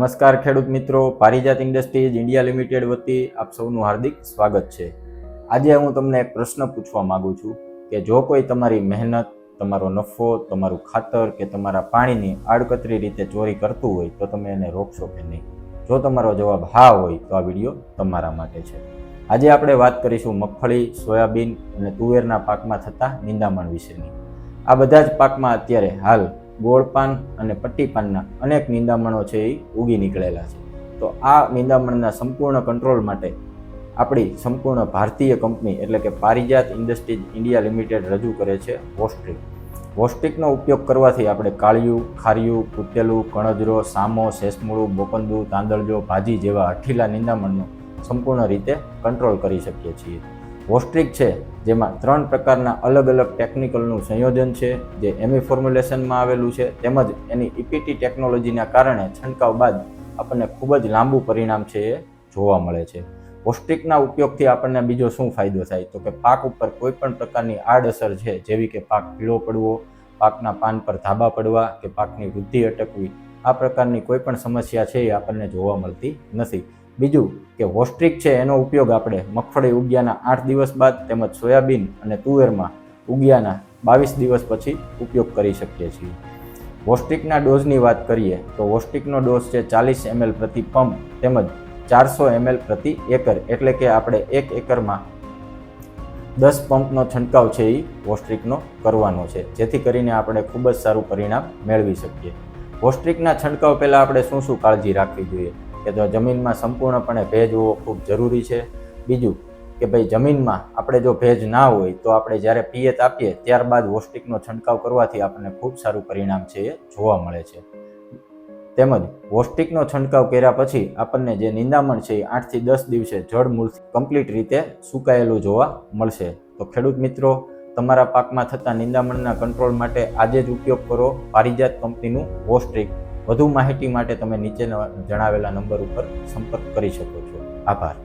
નમસ્કાર ખેડૂત મિત્રો, પારિજાત ઇન્ડસ્ટ્રીઝ ઇન્ડિયા લિમિટેડ વતી આપ સૌનું હાર્દિક સ્વાગત છે। આજે હું તમને એક પ્રશ્ન પૂછવા માંગુ છું કે જો કોઈ તમારી મહેનત, તમારો નફો, તમારું ખાતર કે તમારા પાણીની આડકતરી રીતે ચોરી કરતું હોય તો તમે એને રોકશો કે નહીં? જો તમારો જવાબ હા હોય તો આ વિડીયો તમારા માટે છે। આજે આપણે વાત કરીશું મગફળી, સોયાબીન અને તુવેરના પાકમાં થતા નિંદામણ વિશેની। આ બધા જ પાકમાં અત્યારે હાલ ગોળપાન અને પટ્ટીપાનના અનેક નિંદામણો છે એ ઉગી નીકળેલા છે। તો આ નિંદામણના સંપૂર્ણ કંટ્રોલ માટે આપણી સંપૂર્ણ ભારતીય કંપની એટલે કે પારિજાત ઇન્ડસ્ટ્રીઝ ઇન્ડિયા લિમિટેડ રજૂ કરે છે વોસ્ટ્રિક। વોસ્ટ્રિકનો ઉપયોગ કરવાથી આપણે કાળિયું, ખારિયું, કૂટેલું, કણજરો, સામો, સેસમૂળું, બોકંદુ, તાંદળજો, ભાજી જેવા હઠીલા નિંદામણનો સંપૂર્ણ રીતે કંટ્રોલ કરી શકીએ છીએ। વોસ્ટ્રિક છે જેમાં 3 પ્રકારના અલગ અલગ ટેકનિકલનું સંયોજન છે જે એમી ફોર્મ્યુલેશનમાં આવેલું છે, તેમજ એની ઈપીટી ટેકનોલોજીના કારણે છંટકાવ બાદ આપણને ખૂબ જ લાંબુ પરિણામ છે એ જોવા મળે છે। વોસ્ટ્રિકના ઉપયોગથી આપણને બીજો શું ફાયદો થાય તો કે પાક ઉપર કોઈ પણ પ્રકારની આડઅસર છે જેવી કે પાક પીળો પડવો, પાકના પાન પર ધાબા પડવા કે પાકની વૃદ્ધિ અટકવી, આ પ્રકારની કોઈ પણ સમસ્યા છે એ આપણને જોવા મળતી નથી। બીજું કે વોસ્ટ્રિક છે એનો ઉપયોગ આપણે મગફળી ઉગ્યાના 8 દિવસ બાદ તેમજ સોયાબીન અને તુવેરમાં ઉગ્યાના 22 દિવસ પછી ઉપયોગ કરી શકીએ છીએ। વોસ્ટ્રિકના ડોઝની વાત કરીએ તો વોસ્ટ્રિકનો ડોઝ છે 40 ml પ્રતિ પંપ તેમજ 400 ml પ્રતિ એકર, એટલે કે આપણે 1 એકરમાં 10 પંપનો છંટકાવ છે એ વોસ્ટ્રિકનો કરવાનો છે, જેથી કરીને આપણે ખૂબ જ સારું પરિણામ મેળવી શકીએ। વોસ્ટ્રિકના છંટકાવ પહેલાં આપણે શું શું કાળજી રાખવી જોઈએ કે તો જમીનમાં સંપૂર્ણપણે ભેજ હોવો ખૂબ જરૂરી છે। બીજું કે ભાઈ જમીનમાં આપણે જો ભેજ ના હોય તો આપણે જ્યારે પિયત આપીએ ત્યારબાદ વોસ્ટ્રિકનો છંટકાવ કરવાથી આપણને ખૂબ સારું પરિણામ છે એ જોવા મળે છે। તેમજ વોસ્ટ્રિકનો છંટકાવ કર્યા પછી આપણને જે નિંદામણ છે એ 8 થી 10 દિવસે જળમૂળથી કમ્પ્લીટ રીતે સુકાયેલું જોવા મળશે। તો ખેડૂત મિત્રો, તમારા પાકમાં થતા નિંદામણના કંટ્રોલ માટે આજે જ ઉપયોગ કરો પારિજાત કંપનીનું વોસ્ટ્રિક। વધુ માહિતી માટે તમે નીચે જણાવેલા નંબર ઉપર સંપર્ક કરી શકો છો। આભાર।